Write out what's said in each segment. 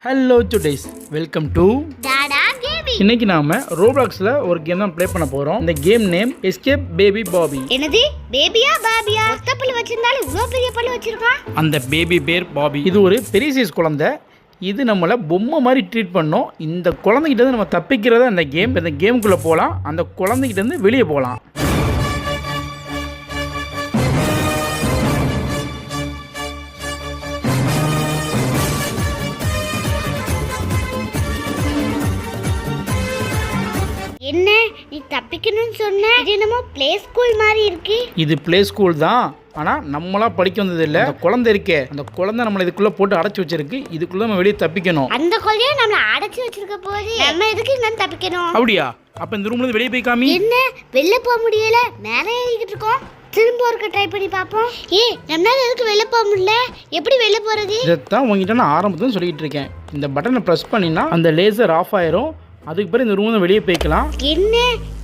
Hello today's welcome to டாடா கேபி. இன்னைக்கு நாம ரோப்ளாக்ஸ்ல ஒரு கேம் தான் ப்ளே பண்ண போறோம். இந்த game name escape baby Bobby. என்னது பேபியா பாபியா? ஒத்த பல்லு வச்சிருந்தாலும் இவ்ளோ பெரிய பல்லு வச்சிருக்கான். அந்த பேபி பேர் பாபி. இது ஒரு பெரிய சைஸ் குழந்தை. இது நம்மளை பொம்மை மாதிரி ட்ரீட் பண்ணோம். இந்த குழந்தைகிட்ட இருந்து நம்ம தப்பிக்கிறதா அந்த கேம். இந்த கேமுக்குள்ள போகலாம், அந்த குழந்தைகிட்ட இருந்து வெளியே போகலாம். என்ன நீ தப்பிக்கணும்னு சொன்ன? இது என்னமோ ப்ளே ஸ்கூல் மாதிரி இருக்கு. இது ப்ளே ஸ்கூல் தான், ஆனால் நம்மளா படிக்க வந்தது இல்லை. அந்த குழந்தை இருக்கே, அந்த குழந்தை நம்மளை இதுக்குள்ளே போட்டு அடைச்சி வச்சிருக்கு. இதுக்குள்ளே நம்ம வெளியே தப்பிக்கணும். அந்த குழந்தைய நம்மள அடைச்சி வச்சிருக்க போது நம்ம எதுக்கு இங்க தப்பிக்கணும்? அப்படியா? அப்போ இந்த ரூம்ல வெளியே போய் காமி. என்ன வெளில போக முடியல, மேலே ஏறிக்கிட்டு இருக்கோம். திரும்ப ஒருக்க ட்ரை பண்ணி பார்ப்போம். நம்மளால எதுக்கு வெளில போக முடியல? எப்படி வெளில போறது? இதைத்தான் உங்ககிட்ட நான் ஆரம்பத்தில் சொல்லிட்டு இருக்கேன். இந்த பட்டனை ப்ரெஸ் பண்ணினா அந்த லேசர் ஆஃப் ஆயிரும். அதுக்கு பிறகு இந்த ரூம் வெளியே போய்க்கலாம். என்ன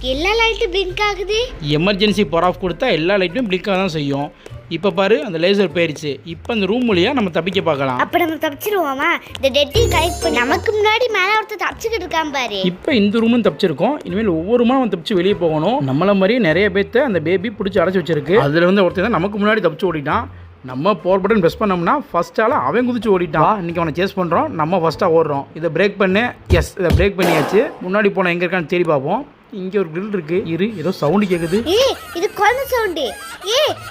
எல்லா லைட்டும் பிளிங்க் ஆகுது? எமர்ஜென்சி பவர் ஆஃப் கொடுத்தா எல்லா லைட்டும் பிளிங்காக தான் செய்யும். இப்போ பாரு, அந்த லேசர் போயிடுச்சு. இப்போ அந்த ரூம் வழியா நம்ம தப்பிக்க பார்க்கலாம். அப்ப நம்ம தப்பிச்சிருவோமா? இந்த டெட்டையும் கலெக்ட் பண்ணி நமக்கு முன்னாடி மேலே ஒருத்தர் தப்பிச்சுக்கிட்டு இருக்கான் பாரு. இப்போ இந்த ரூமும் தப்பிச்சிருக்கோம். இனிமேல் ஒவ்வொரு ரூமா நம்ம தப்பிச்சு வெளியே போகணும். நம்மள மாதிரியே நிறைய பேர்த்த அந்த பேபி பிடிச்சி அடைச்சி வச்சிருக்கு. அதுல வந்து ஒருத்தர் தான் நமக்கு முன்னாடி தப்பிச்சு ஓடிட்டான். நம்ம பவர் பட்டன் ப்ரெஸ் பண்ணோம்னா ஃபர்ஸ்ட்டால அவன் குதிச்சு ஓடிட்டான். இன்னைக்கு அவனை சேஸ் பண்ணுறோம், நம்ம ஃபர்ஸ்ட்டாக ஓடுறோம். இதை பிரேக் பண்ணு. எஸ், இதை பிரேக் பண்ணியாச்சு. முன்னாடி போனால் எங்கே இருக்கான்னு தேடி பார்ப்போம். இங்கே ஒரு கிரில் இருக்கு. ஏதோ சவுண்டு கேட்குது. இது குழந்தை சவுண்டு.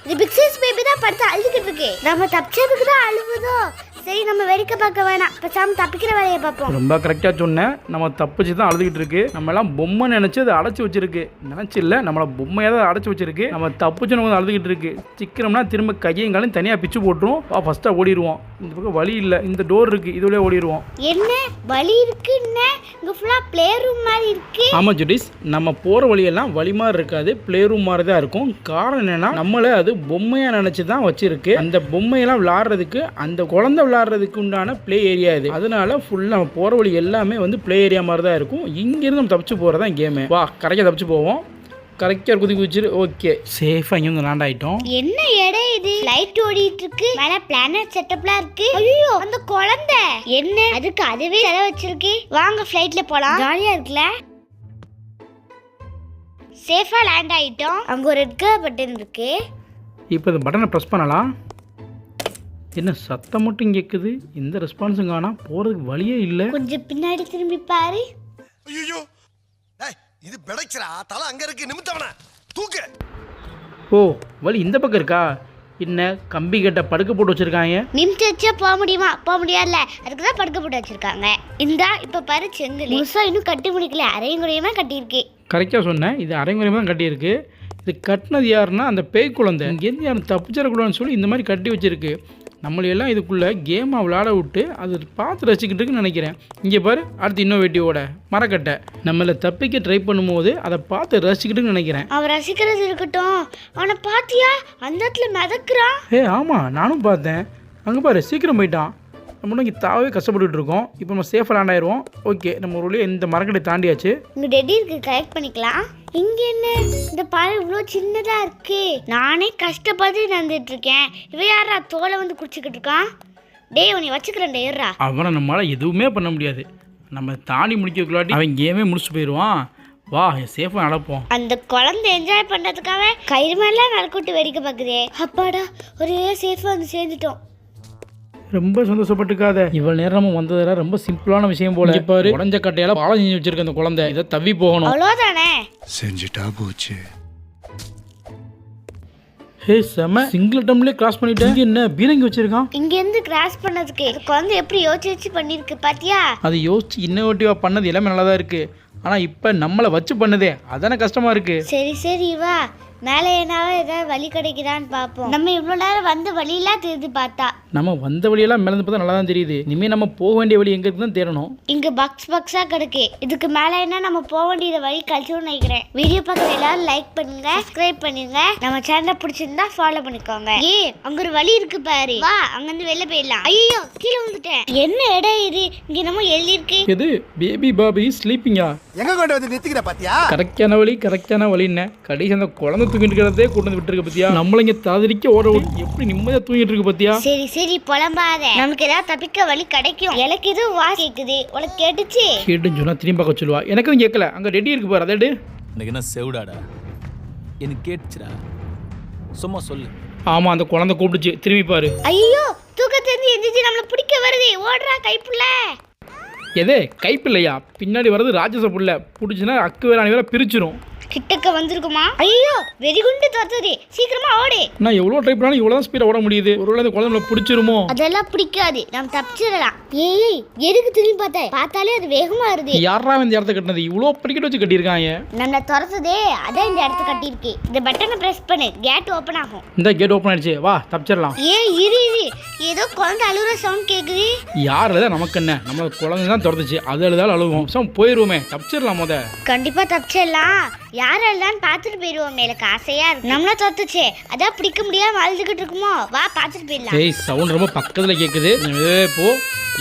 இது பிக் சைஸ் பேபி தான் படுத்து அழுதுகிட்டு இருக்கு. நம்ம தப்பிச்சதுக்கு தான் அழுவுதோ? சரி, நம்ம வேடிக்கை பார்க்க வேணாம், பேசாம தப்பிக்கிற வேலையை பார்ப்போம். ரொம்ப கரெக்டாக சொன்னேன். நம்ம தப்பிச்சு தான் அழுதுகிட்டு இருக்கு. நம்ம எல்லாம் பொம்மை நினைச்சு அதை அடைச்சி வச்சிருக்கு. நினைச்சு இல்லை, நம்மளை பொம்மையாக தான் அடைச்சி வச்சிருக்கு. நம்ம தப்பிச்சு நம்ம அழுதுகிட்டு இருக்கு. சிக்கிறோம்னா திரும்ப கையும் காலையும் தனியாக பிச்சு போட்டுரும். ஃபர்ஸ்ட்டாக ஓடிடுவோம். இந்த பக்கம் வழி இல்லை, இந்த டோர் இருக்கு, இதுவழியே ஓடிடுவோம். என்ன வழி இருக்குன்னு? இங்க ஃபுல்லா ப்ளே ரூம் மாதிரி இருக்கு. ஆமாம் ஜுடிஸ், நம்ம போகிற வழியெல்லாம் வழி மாதிரி இருக்காது, ப்ளே ரூம் மாதிரி தான் இருக்கும். காரணம் என்னன்னா, நம்மளை அது பொம்மையாக நினச்சி தான் வச்சிருக்கு. அந்த பொம்மையெல்லாம் விளாட்றதுக்கு, அந்த குழந்தை விளாட்றதுக்கு உண்டான ப்ளே ஏரியா இது. அதனால ஃபுல்லாக நம்ம போகிற வழி எல்லாமே வந்து ப்ளே ஏரியா மாதிரி தான் இருக்கும். இங்கேருந்து நம்ம தப்பிச்சு போகிறதா கேமு. வா, கரெக்டாக தப்பிச்சு போவோம். கரெக்டாக குதிச்சிரு. ஓகே, சேஃபாக இங்கே வந்து லேண்ட் ஆகிட்டோம். என்ன இடம் இது? லைட் ஓடிட்டு இருக்கு, மேல பிளானட் செட்டப்லாம் இருக்கு. ஐயோ, அந்த குழந்தை என்ன அதுக்கு அதுவே செல வச்சிருக்கு. வாங்க ஃப்ளைட்ல போலாம், ஜாலியா இருக்குல்ல. சேஃபா லேண்ட் ஆயிட்டோம். அங்க ஒரு ரெட் கலர் பட்டன் இருக்கு. இப்போ இந்த பட்டனை ப்ரெஸ் பண்ணலாம். என்ன சத்தம் மட்டும் கேட்குது, எந்த ரெஸ்பான்ஸும் காணா. போகிறதுக்கு வழியே இல்லை. கொஞ்சம் பின்னாடி திரும்பி பாரு. ஐயோ, இது பெடக்ஸ்ரா, தலை அங்க இருக்கு, நிமித்தவன தூக்கு. ஓ, வழி இந்த பக்கம் இருக்கா? என்ன கம்பி கட்ட படுக்க போட்டு வச்சிருக்காங்க. நிமிஷம் வச்சா போக முடியுமா? போக முடியாதுல, அதுக்கு தான் படுக்க போட்டு வச்சிருக்காங்க. இந்தா இப்ப பாரு, செங்கல் முழுசா இன்னும் கட்டி முடிக்கல, அரையும் குறையுமா கட்டியிருக்கு. கரெக்டாக சொன்னேன், இது அரைங்குறையமாக தான் கட்டியிருக்கு. இது கட்டினது யாருன்னா அந்த பேய் குழந்தை. இங்கேருந்து யாரும் தப்பிச்சிடக்கூடாதுன்னு சொல்லி இந்த மாதிரி கட்டி வச்சிருக்கு. நம்மளையெல்லாம் இதுக்குள்ளே கேமாக விளையாட விட்டு அது பார்த்து ரசிக்கிட்டு இருக்குன்னு நினைக்கிறேன். இங்கே பாரு, அடுத்து இன்னோவேட்டிவோட மரக்கட்டை. நம்மளை தப்பிக்க ட்ரை பண்ணும்போது அதை பார்த்து ரசிக்கிட்டுன்னு நினைக்கிறேன். அவன் ரசிக்கிறது இருக்கட்டும், அவனை பாத்தியா அந்த இடத்துல மிதக்குறான். ஆமாம், நானும் பார்த்தேன். அங்கே பாரு, சீக்கிரம் போயிட்டான். நம்ம இங்கே தாவே கஷ்டப்பட்டுட்டு இருக்கோம். இப்போ நம்ம சேஃபாக லேண்ட் ஆயிடுவோம். ஓகே, நம்ம ஒரு வழியாக இந்த மரக்கட்டை தாண்டியாச்சு. இங்கே டெட்டி இருக்கு, கலெக்ட் பண்ணிக்கலாம். இங்கே என்ன இந்த பாரு இவ்வளோ சின்னதாக இருக்கு. நானே கஷ்டப்பட்டு நடந்துட்டு இருக்கேன். இவன் யாரா தோலை வந்து குடிச்சிக்கிட்டு இருக்கான்? டே, உன்னை வச்சுக்கிறேன் ஏறா. அவனை நம்மளால் எதுவுமே பண்ண முடியாது. நம்ம தாண்டி முடிக்கக்குள்ளாட்டி அவன் கேமே முடிச்சு போயிடுவான். வா, சேஃபாக நடப்போம். அந்த குழந்தை என்ஜாய் பண்ணுறதுக்காக கயிறு மேலாம் நடக்கூட்டு வேடிக்கை பார்க்குதே. அப்பாடா, ஒரே சேஃபாக வந்து சேர்ந்துட்டோம். ரொம்ப சந்தோஷப்பட்டுக்காத. இவ்வளவு நேரம் நம்ம வந்ததுல ரொம்ப சிம்பிளான விஷயம் போல. பாரு, உடஞ்ச கட்டையால பாலம் செஞ்சு வச்சிருக்க அந்த குழந்தை. இதை தவி போகணும். அவ்வளோதானே, செஞ்சுட்டா போச்சு. செம சிங்கிள் டம்லேயே கிராஸ் பண்ணிட்டேன். இங்க என்ன பீரங்கி வச்சிருக்கான்? இங்கேருந்து கிராஸ் பண்ணதுக்கு குழந்தை எப்படி யோசிச்சு பண்ணிருக்கு பாத்தியா? அது யோசிச்சு இன்னோவேட்டிவா பண்ணது எல்லாமே நல்லா தான் இருக்கு. ஆனா இப்ப நம்மளை வச்சு பண்ணுதே, அதானே கஷ்டமா இருக்கு. சரி வா, மேலே என்னாவே ஏதாவது வழி கிடைக்குதான்னு பார்ப்போம். நம்ம இவ்வளோ நேரம் வந்த வழியெல்லாம் தெரிஞ்சு பார்த்தா நம்ம வந்த வழியெல்லாம் மேலே பார்த்தா நல்லா தான் தெரியுது. இனிமேல் நம்ம போக வேண்டிய வழி எங்க இருக்குன்னு தேடணும். இங்கே பாக்ஸாக கிடக்கு. இதுக்கு மேலே என்ன நம்ம போக வேண்டிய வழி கழிச்சோன்னு நினைக்கிறேன். வீடியோ பார்க்குற எல்லாரும் லைக் பண்ணுங்க, சப்ஸ்கிரைப் பண்ணுங்க, நம்ம சேனலை பிடிச்சிருந்தா ஃபாலோ பண்ணிக்கோங்க. அங்கே ஒரு வழி இருக்கு பாரு, வா அங்கேருந்து வெளில போயிடலாம். ஐயோ, கீழே வந்துட்டேன். என்ன இடம் இது? இங்கே நம்ம எழுதி இருக்கு. எது பேபி பாபி ஸ்லீப்பிங்கா? எங்க கொண்டு வந்து நிறுத்திக்கிற பாத்தியா? கரெக்டான வழி, கரெக்டான வழின்னு கடைசி அந்த குழந்தை தூங்கிட்டு இருக்கிறதே கொண்டு வந்து விட்டுருக்க பத்தியா? நம்மள இங்க தாதிரிக்க ஓட விட்டு எப்படி நிம்மதியா தூங்கிட்டு இருக்கு பத்தியா? சரி சரி புலம்பாத, நமக்கு ஏதாவது தப்பிக்க வழி கிடைக்கும். எனக்கு இது வா கேக்குது, உனக்கு கேட்டுச்சு? கேட்டுன்னு சொன்னா திரும்பி பார்க்க சொல்லுவா. எனக்கும் கேட்கல, அங்க ரெடி இருக்கு பாரு, அதே எனக்கு என்ன செவிடாடா, எனக்கு கேட்டுச்சுடா, சும்மா சொல்லு. ஆமா அந்த குழந்தை கூப்பிடுச்சு, திரும்பி பாரு. ஐயோ தூக்கத்திலிருந்து எந்திரிச்சு நம்மள பிடிக்க வருது, ஓடுறா கைப்புள்ள. எதே கைப்பில்லையா? பின்னாடி வர்றது ராட்சச புள்ள, பிடிச்சுன்னா அக்கு வேற அணி வேற பிரிச்சிரும். கிட்டக்க வந்திருக்குமா? ஐயோ வெடிகுண்டு தோத்துது, சீக்கிரமா ஓடு. நான் எவ்வளோ ட்ரை பண்ணாலும் இவ்வளோ ஸ்பீடாக ஓட முடியுது. ஒருவேளை இந்த குழந்தை பிடிச்சிருமோ? அதெல்லாம் பிடிக்காது, நம்ம தப்பிச்சிடலாம். ஏய் எதுக்கு திரும்பி பார்த்தாலே அது வேகமா வருது. யாரா இந்த இடத்த கட்டினது? இவ்வளோ படிக்கட்டு வச்சு கட்டியிருக்காங்க. நம்மள துரத்துதே, அதான் இந்த இடத்த கட்டியிருக்கு. இந்த பட்டனை பிரஸ் பண்ணு, கேட் ஓபன் ஆகும். இந்த கேட் ஓப்பன் ஆயிடுச்சு, வா தப்பிச்சிடலாம். ஏய் இரு ஏதோ குழந்தை அழுகுற சவுண்ட் கேக்குது. யார் அழுதா நமக்கு என்ன? நம்ம குழந்தை தான் துரத்துச்சு, அது அழுதாலும் அழுவோம். போயிருவோமே, தப்பிச்சிடலாம். கண்டிப்பா தப்பிச்சிடலாம். யார் அழுதான்னு பார்த்துட்டு போயிருவோம். எனக்கு ஆசையா இருக்கு. நம்மள துரத்துச்சு, அதான் பிடிக்க முடியாம அழுதுகிட்டு இருக்குமோ, வா பார்த்துட்டு போயிடலாம். ஏய் சவுண்ட் ரொம்ப பக்கத்துல கேக்குது. போ,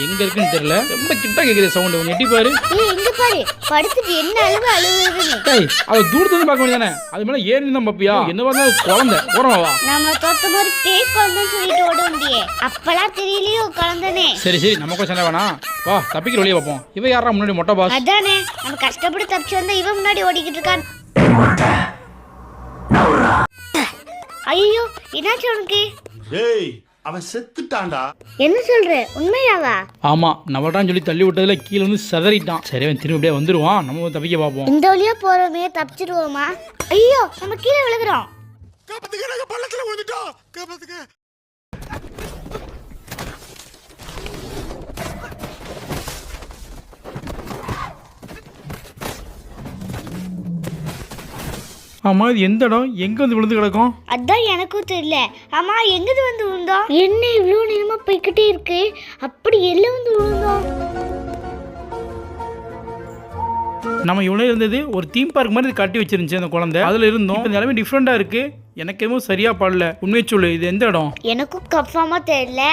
எங்க இருக்குன்னு தெரியல, ரொம்ப கிட்ட கேக்குது சவுண்ட். கொஞ்சம் எட்டி பாரு. ஏய் இங்க பாரு, படுத்துட்டு என்ன அழுகுதுன்னு. ஏய் அது தூரத்துல இருந்து பார்க்க வேண்டியதானே? அது மேல ஏறி தான் பாப்பியா? என்ன பண்ணா குழந்தை ஓரமா வா. நம்ம தொத்த மாதிரி பேய் குழந்தைன்னு சொல்லிட்டு ஓட முடியே, அப்பெல்லாம் தெரியலையோ குழந்தைனே. சரி சரி நமக்கு சண்டை வேணாம், வா தப்பிக்கிற வழியை பார்ப்போம். இவ யாரா முன்னாடி மொட்டை பாஸ்? அதானே, நம்ம கஷ்டப்பட்டு தப்பிச்சு வந்தா இவன் முன்னாடி ஓடிக்கிட்டு இருக்கான். ஐயோ என்னாச்சு உனக்கு? ஏய் அவன் செத்துட்டான்டா. என்ன சொல்ற, உண்மையாவா? ஆமா நவட்டான்னு சொல்லி தள்ளி விட்டதுல கீழே வந்து சதறிட்டான். சரி அவன் திரும்பி அப்படியே வந்துருவான், நம்ம தப்பிக்க பார்ப்போம். இந்த வழியா போறோமே, தப்பிச்சிடுவோமா? ஐயோ நம்ம கீழே விழுகிறோம். காப்பாத்துக்க, நாங்க பள்ளத்துல விழுந்துட்டோம். காப்பாத்துக்க. ஆமா இது எந்த இடம்? எங்க வந்து விழுந்து கிடக்கும்? அதான் எனக்கும் தெரியல. ஆமா எங்கிட்டு வந்து விழுந்தோம்? என்ன இவ்வளவு நேரமா போய்கிட்டே இருக்கு, அப்படி எல்லாம் வந்து விழுந்தோம். நம்ம இவ்வளோ இருந்தது ஒரு தீம் பார்க் மாதிரி கட்டி வச்சிருந்துச்சு அந்த குழந்தை, அதுல இருந்தோம். இந்த எல்லாமே டிஃப்ரெண்டா இருக்கு, எனக்கு எதுவும் சரியா படல. உண்மையை சொல்லு, இது எந்த இடம்? எனக்கும் கன்ஃபார்மா தெரியல.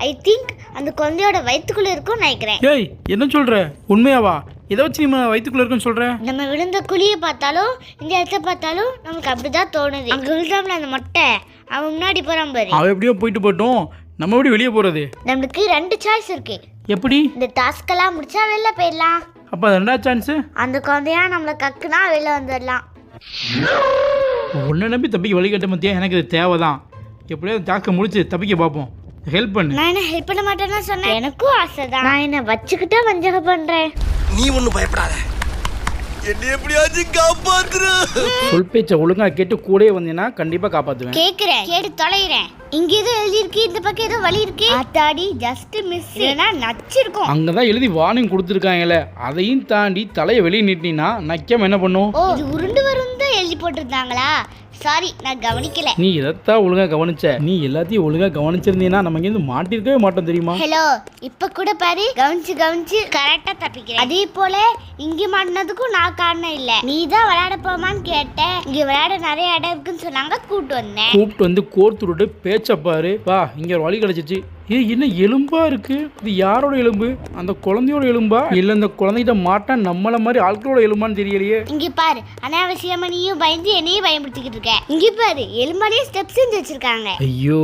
ஐ திங்க் அந்த குழந்தையோட வயித்துக்குள்ள இருக்கும்னு நினைக்கிறேன். ஏய் என்ன சொல்ற? உண்மையாவா? எதை வச்சு நம்ம வயிற்றுக்குள்ள இருக்குன்னு சொல்ற? நம்ம விழுந்த குழியை பார்த்தாலும் இந்த இடத்த பார்த்தாலும் நமக்கு அப்படிதான் தோணுது. அங்க விழுந்தாம்ல அந்த மொட்டை, அவன் முன்னாடி போறான் பாரு. அவ எப்படியோ போயிட்டு போட்டோம், நம்ம எப்படி வெளியே போறது? நம்மளுக்கு 2 சாய்ஸ் இருக்கு. எப்படி? இந்த டாஸ்க் எல்லாம் முடிச்சா வெளில போயிடலாம். அப்ப அது ரெண்டாவது சான்ஸ். அந்த குழந்தையா நம்மள கக்குனா வெளில வந்துடலாம். உன்னை நம்பி தப்பிக்க வழி கட்ட மத்தியா, எனக்கு இது தேவைதான். எப்படியாவது தாக்க முடிச்சு தப்பிக்க பார்ப்போம். ஹெல்ப் பண்ணு. நான் என்ன ஹெல்ப் பண்ண மாட்டேன்னு சொன்னேன்? எனக்கும் ஆசைதான். நான் என்ன வச்சுக்கிட்டா வஞ்சகம் பண்றேன். நீ ஒண்ணும் பயப்படாத, என்ன எப்படியாச்சும் காப்பாத்துற. சொல் பேச்ச ஒழுங்கா கேட்டு கூடயே வந்தீங்கன்னா கண்டிப்பா காப்பாத்துவேன். கேக்குறேன், கேட்டு தொலைகிறேன். இங்க ஏதோ எழுதி இருக்கு, இந்த பக்கம் ஏதோ வழி இருக்கு. ஆத்தாடி ஜஸ்ட் மிஸ், ஏன்னா நச்சிருக்கும். அங்கதான் எழுதி வார்னிங் கொடுத்துருக்காங்கல்ல, அதையும் தாண்டி தலையை வெளியே நீட்டினா நக்கியம் என்ன பண்ணும்? ஓ இது உருண்டு வரும் தான் எழுதி போட்டிருந்தாங்களா? சாரி நான் கவனிக்கல. நீ எதைத்தான் ஒழுங்கா கவனிச்ச? நீ எல்லாத்தையும் ஒழுங்கா கவனிச்சிருந்தீங்கன்னா நம்ம இங்க இருந்து மாட்டிருக்கவே மாட்டோம் தெரியுமா? ஹலோ இப்ப கூட பாரு, கவனிச்சு கரெக்டா தப்பிக்கிறேன். அதே போல இங்க மாட்டினதுக்கும் நான் காரணம் இல்ல. நீ தான் விளையாட போமான்னு கேட்ட, இங்க விளையாட நிறைய இடம் இருக்குன்னு சொன்னாங்க, கூப்பிட்டு வந்தேன். கூப்பிட்டு வந்து கோர்த்து விட்டு பேச்ச பாரு. வா இங்க ஒரு வழி கிடைச்சிச்சு. என்ன எலும்பா இருக்கு? இது யாரோட எலும்பு? அந்த குழந்தையோட எலும்பா இல்ல இந்த குழந்தைகிட்ட மாட்டா நம்மள மாதிரி ஆட்களோட எலும்பான்னு தெரியலையே. இங்க பாரு, அனாவசியமா நீயும் பயந்து என்னையும் பயன்படுத்திக்கிட்டு இருக்க. இங்க பாரு எலும்பாலேயே ஸ்டெப்ஸ் செஞ்சு வச்சிருக்காங்க. ஐயோ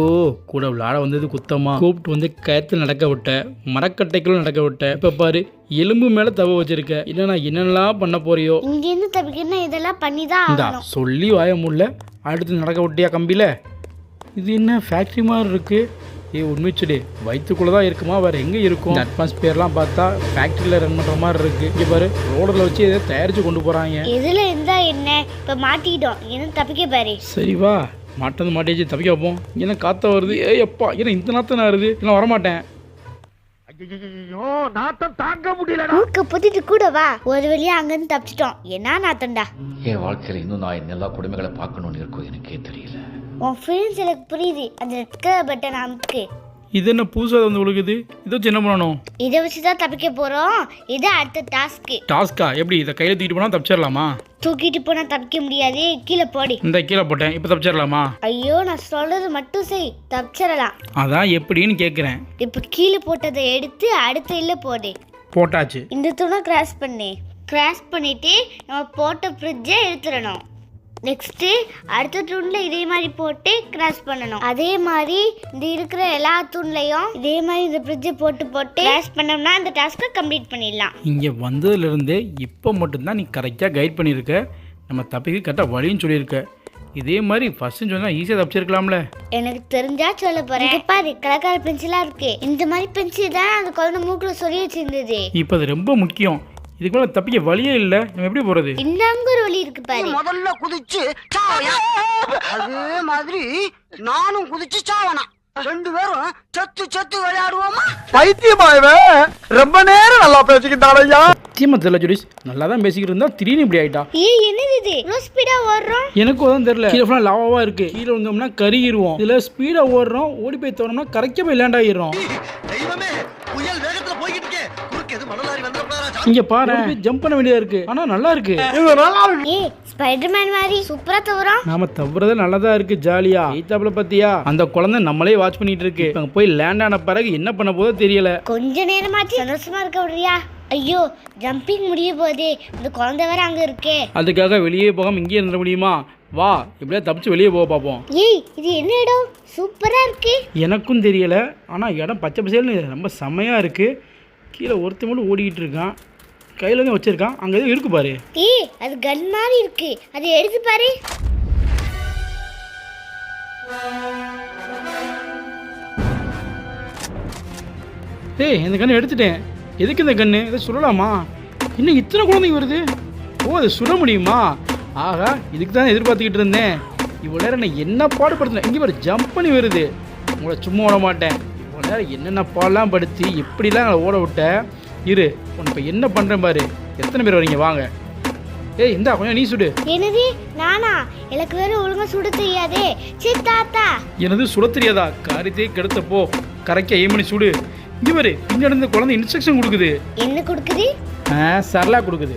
கூட விளையாட வந்தது குத்தமா? கூப்பிட்டு வந்து கயத்துல நடக்க விட்ட, மரக்கட்டைக்குள்ள நடக்க விட்ட. இப்ப பாரு எலும்பு மேல தவ வச்சிருக்க. இல்ல நான் என்னெல்லாம் பண்ண போறியோ? இங்க இருந்து தப்பிக்கணும், இதெல்லாம் பண்ணிதான் இந்தா ஆகணும். சொல்லி வாய முடியல, அடுத்து நடக்க விட்டியா கம்பியில? இது என்ன ஃபேக்ட்ரி மாதிரி இருக்கு? உண்மைச்சுடு வயிற்றுக்குள்ள தான் இருக்குமா, வேற எங்க இருக்கும்? அட்மாஸ்பியர்லாம் பார்த்தா ஃபேக்ட்ரியில ரன் பண்ற மாதிரி இருக்கு. இங்க பாரு ரோடர்ல வச்சு எதை தயாரிச்சு கொண்டு போறாங்க. எதுல இருந்தா என்ன, இப்ப மாட்டிக்கிட்டோம், என்ன தப்பிக்க பாரு. சரி வா, மாட்டது மாட்டிச்சு, தப்பிக்க வைப்போம். என்ன காத்த வருது? ஏய் அப்பா, ஏன்னா இந்த நாத்தம் வருது, நான் வரமாட்டேன். மூக்க பொத்திட்டு கூட வா, ஒரு வழியா அங்கிருந்து தப்பிச்சிட்டோம். என்ன நாத்தண்டா? என் வாழ்க்கையில் இன்னும் நான் எல்லா கொடுமைகளை பார்க்கணும்னு இருக்கும், எனக்கே தெரியல. உன் ஃப்ரெண்ட்ஸ் எனக்கு புரியுது. அந்த ரெட் கலர் பட்டன் அமுக்கு. இது என்ன புதுசாக வந்து விழுகுது? இதை வச்சு என்ன பண்ணணும்? இதை வச்சு தான் தப்பிக்க போறோம். இது அடுத்த டாஸ்க்கு. டாஸ்கா? எப்படி இதை கையில் தூக்கிட்டு போனால் தப்பிச்சிடலாமா? தூக்கிட்டு போனா தப்பிக்க முடியாது, கீழே போடி. இந்த கீழே போட்டேன், இப்போ தப்பிச்சிடலாமா? ஐயோ நான் சொல்றது மட்டும் செய், தப்பிச்சிடலாம். அதான் எப்படின்னு கேட்குறேன். இப்போ கீழே போட்டதை எடுத்து அடுத்த இல்ல போடு. போட்டாச்சு. இந்த தூணை கிராஸ் பண்ணிட்டு நம்ம போட்ட ஃப்ரிட்ஜை எடுத்துடணும். நெக்ஸ்ட் அடுத்த தூண்ல இதே மாதிரி போட்டு கிராஸ் பண்ணணும். அதே மாதிரி இந்த இருக்கிற எல்லா தூண்லையும் இதே மாதிரி இந்த பிரிட்ஜை போட்டு கிராஸ் பண்ணோம்னா அந்த டாஸ்க்கை கம்ப்ளீட் பண்ணிடலாம். இங்கே வந்ததுலேருந்து இப்போ மட்டும்தான் நீ கரெக்டாக கைட் பண்ணியிருக்க, நம்ம தப்பிக்கு கரெக்டாக வழியும் சொல்லியிருக்க. இதே மாதிரி ஃபர்ஸ்ட் சொன்னா ஈஸியாக தப்பிச்சிருக்கலாம்ல. எனக்கு தெரிஞ்சா சொல்ல போறேன். பாரு கலர் பென்சிலா இருக்கு. இந்த மாதிரி பென்சில் தான் அந்த குழந்தை மூக்குல சொல்லி வச்சிருந்தது. இப்போ அது ரொம்ப முக்கியம். இதுக்கு மேலே தப்பிக்க வழியே இல்லை. நம்ம எப்படி போகிறது? இந்த அங்க ஒரு வழி இருக்கு பாரு. முதல்ல குதிச்சு சாவயா, அதே மாதிரி நானும் குதிச்சு சாவனா, ரெண்டு பேரும் செத்து செத்து விளையாடுவோமா? பைத்தியமாயவே ரொம்ப நேரம் நல்லா பேசிக்கிட்டாரையா. சத்தியமா தெரியல ஜோடிஸ், நல்லா தான் பேசிக்கிட்டு இருந்தா திடீர்னு இப்படி ஆயிட்டா. என்னது இது இவ்வளோ ஸ்பீடா ஓடுறோம்? எனக்கும் அதான் தெரியல. கீழே ஃபுல்லாக லாவாவா இருக்கு. கீழே வந்தோம்னா கருகிடுவோம். இதுல ஸ்பீடா ஓடுறோம், ஓடி போய் தோணும்னா கரெக்டாக போய் லேண்ட் ஆகிடுறோம். தெய்வமே, புயல் வேகத்துல போய்கிட்டு இருக்கே, குறுக்கு எது மணலாரி வந்துடக்கூடாதா? இங்க பாரு, ஜம்ப் பண்ண வேண்டியதா இருக்கு. ஆனா நல்லா இருக்கு. ஸ்பைடர்மேன் மாதிரி சூப்பரா தவறோம். நாம தவறதே நல்லதா இருக்கு, ஜாலியா. எய்தாப்ல பாத்தியா, அந்த குழந்தை நம்மளே வாட்ச் பண்ணிட்டு இருக்கு. அங்க போய் லேண்ட் ஆன பிறகு என்ன பண்ண போதோ தெரியல. கொஞ்ச நேரமாச்சு சந்தோஷமா இருக்க விடுறியா? ஐயோ ஜம்பிங் முடிய போதே, இந்த குழந்தை வேற அங்க இருக்கே. அதுக்காக வெளியே போகாம இங்கே இருந்த முடியுமா? வா, எப்படியா தப்பிச்சு வெளியே போக பார்ப்போம். இது என்ன இடம்? சூப்பரா இருக்கு. எனக்கும் தெரியல, ஆனா இடம் பச்சை பசேல்னு ரொம்ப செமையா இருக்கு. கீழே ஒருத்த மட்டும் ஓடிக்கிட்டு இருக்கான், கையில தான் வச்சிருக்கான். அங்க எதுவும் இருக்கு பாரு. அது கன் மாதிரி இருக்கு, அதை எடுத்து பாரு. இந்த கண்ணு எடுத்துட்டேன். எதுக்கு இந்த கண்ணு? இதை சுடலாமா? இன்னும் இத்தனை குழந்தைங்க வருது. ஓ, அதை சுட முடியுமா? ஆகா, இதுக்கு தான் எதிர்பார்த்துக்கிட்டு இருந்தேன். இவ்வளோ நேரம் நான் என்ன பாடுபடுத்தினேன். இங்கே பாரு, ஜம்ப் பண்ணி வருது. உங்களை சும்மா ஓட மாட்டேன். இவ்வளோ நேரம் என்னென்ன பாடலாம் படுத்தி எப்படிலாம் எங்களை ஓட விட்ட. இரு, உனக்கு இப்போ என்ன பண்ணுறேன் பாரு. எத்தனை பேர் வரீங்க? வாங்க. இந்தா கொஞ்சம் நீ சுடு. என்னது நானா? எனக்கு வேற ஒழுங்கா சுட தெரியாதே. சரி தாத்தா. எனது சுட தெரியாதா? காரியத்தையே கெடுத்தப்போ கரெக்டாக எய்ம் பண்ணி சுடு. இங்கே பாரு, பின்னாடி இருந்த குழந்தை இன்ஸ்ட்ரக்ஷன் கொடுக்குது. என்ன கொடுக்குது? சரலா கொடுக்குது.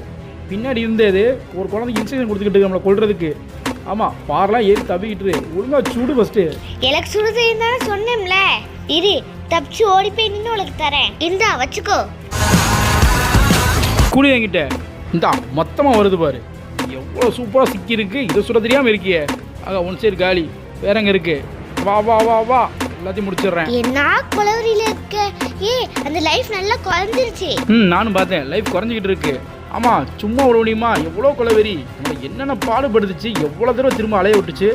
பின்னாடி இருந்தது ஒரு குழந்தைக்கு இன்ஸ்ட்ரக்ஷன் கொடுத்துக்கிட்டு நம்மளை கொள்றதுக்கு. ஆமாம், பாரெலாம் ஏறி தப்பிக்கிட்டு ஒழுங்கா சுடு ஃபஸ்ட்டு. எனக்கு சுட தெரியும் சொன்னேன்ல. இரு, தப்பிச்சு ஓடி போய் நின்று உனக்கு தரேன். இந்தா வச்சுக்கோ. கூலி என்கிட்ட இந்தா மொத்தமாக வருது பாரு. எவ்வளோ சூப்பராக சிக்கி இருக்கு. இதை சுட தெரியாமல் இருக்கியே. ஆக ஒன் சைடு காலி. வேற எங்கே இருக்கு? வா வா வா வா, எல்லாத்தையும் முடிச்சிடுறேன். என்ன குளவரியில இருக்க? அந்த லைஃப் நல்லா குறைஞ்சிருச்சு. நானும் பார்த்தேன், லைஃப் குறைஞ்சிக்கிட்டு இருக்கு. ஆமாம், சும்மா விட முடியுமா? எவ்வளோ குளவரி நம்மளை என்னென்ன பாடுபடுத்துச்சு, எவ்வளோ தடவை திரும்ப அலைய விட்டுச்சு.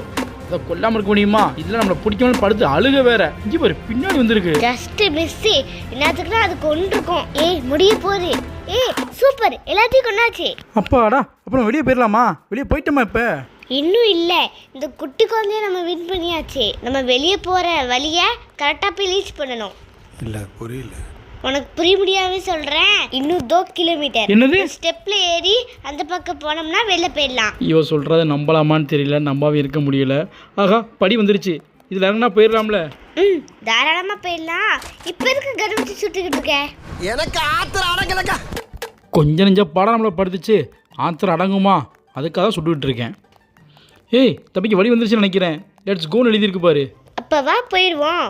அதை கொல்லாமல் இருக்க முடியுமா? இதில் நம்மளை பிடிக்காமல் படுத்து அழுக வேற. இங்கே பாரு, பின்னாடி வந்துருக்கு. Just miss. என்னத்துக்குன்னா அது கொண்டிருக்கும். முடிய போகுது. சூப்பர், எல்லாத்தையும் கொண்டாச்சு. அப்பாடா, அப்புறம் வெளியே போயிடலாமா? வெளியே போயிட்டோமா? இப்போ இன்னும் இல்லை. இந்த குட்டி குழந்தைய நம்ம வின் பண்ணியாச்சு. நம்ம வெளியே போகிற வழியை கரெக்டாக போய் ரீச் பண்ணணும். இல்ல புரியல. உனக்கு புரிய முடியாம சொல்கிறேன். இன்னும் 2 கிலோமீட்டர். என்னது? ஸ்டெப்பில் ஏறி அந்த பக்கம் போனோம்னா வெளில போயிடலாம். இவ சொல்கிறத நம்பலாமான்னு தெரியல, நம்பாவே இருக்க முடியல. ஆகா, படி வந்துருச்சு. இதில் இறங்கினா போயிடலாம்ல? தாராளமாக போயிடலாம். இப்போ இருக்க கருவிச்சு சுட்டுக்கிட்டு இருக்க. எனக்கு ஆத்திரம் அடங்கலக்கா. கொஞ்சம் நெஞ்ச பாடம் நம்மளை படுத்துச்சு. ஆத்திரம் அடங்குமா? அதுக்காக தான் சுட்டுக்கிட்டு இருக்கேன். தப்பிக்கு வழி வந்துருச்சுன்னு நினைக்கிறேன். லெட்ஸ் கோன்னு எழுதியிருக்கு பாரு. அப்போ வா போயிடுவோம்.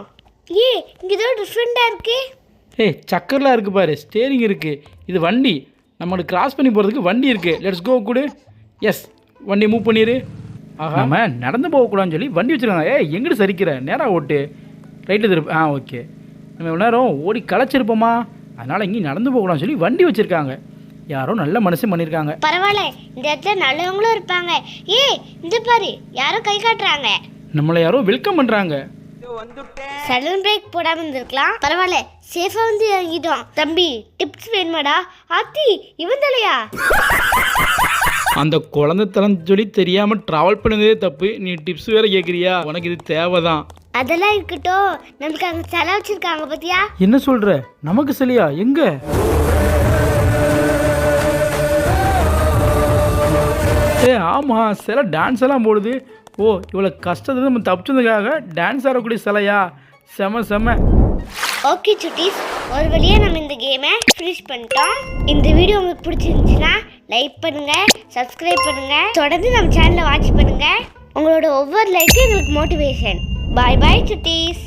இங்கே ஏதோ டிஃப்ரெண்ட்டாக இருக்கு. சக்கரெலாம் இருக்குது பாரு, ஸ்டேரிங் இருக்குது. இது வண்டி. நம்மளுக்கு கிராஸ் பண்ணி போகிறதுக்கு வண்டி இருக்குது. லெட்ஸ் கோ கூடு. எஸ், வண்டி மூவ் பண்ணிடு. ஆஹா, நம்ம நடந்து போகக்கூடாதுன்னு சொல்லி வண்டி வச்சுருக்காங்க. எங்கிட்டு சரிக்கிற? நேராக ஓட்டு, ரைட்டில் திருப்பு. ஓகே. நம்ம இவ்வளோ நேரம் ஓடி களைச்சிருப்போமா, அதனால் இங்கேயும் நடந்து போகக்கூடாதுன்னு சொல்லி வண்டி வச்சுருக்காங்க. யாரோ நல்ல மனுஷன் பண்ணியிருக்காங்க. பரவாயில்ல, இந்த இடத்துல நல்லவங்களும் இருப்பாங்க. இந்த பாரு, யாரோ கை காட்டுறாங்க. நம்மளை யாரோ வெல்கம் பண்ணுறாங்க. சடன் பிரேக் போடாமல் இருந்திருக்கலாம். பரவாயில்ல, சேஃபாக வந்து இறங்கிட்டோம். தம்பி, டிப்ஸ் வேணுமாடா? ஆத்தி, இவன் தலையா? அந்த குழந்தை தரம் சொல்லி தெரியாமல் ட்ராவல் பண்ணதே தப்பு. நீ டிப்ஸ் வேற கேட்குறியா? உனக்கு இது தேவைதான். அதெல்லாம் இருக்கட்டும், நமக்கு அங்கே சிலை வச்சிருக்காங்க பார்த்தியா? என்ன சொல்கிற? நமக்கு சிலையா? எங்கே? ஆமாம், சிலை டான்ஸ் எல்லாம் போடுது. ஓ, இவ்வளோ கஷ்டத்துல நம்ம தப்பிச்சதுக்காக டான்ஸ் ஆடக்கூடிய சிலையா? செம செம. ஓகே சுட்டீஸ், ஒரு வழியாக நம்ம இந்த கேமை ஃபினிஷ் பண்ணிட்டோம். இந்த வீடியோ உங்களுக்கு பிடிச்சிருந்துச்சுன்னா லைக் பண்ணுங்கள், சப்ஸ்கிரைப் பண்ணுங்கள், தொடர்ந்து நம்ம சேனலை வாட்ச் பண்ணுங்கள். உங்களோட ஒவ்வொரு லைக்கும் எங்களுக்கு மோட்டிவேஷன். பாய் பாய் சுட்டீஸ்.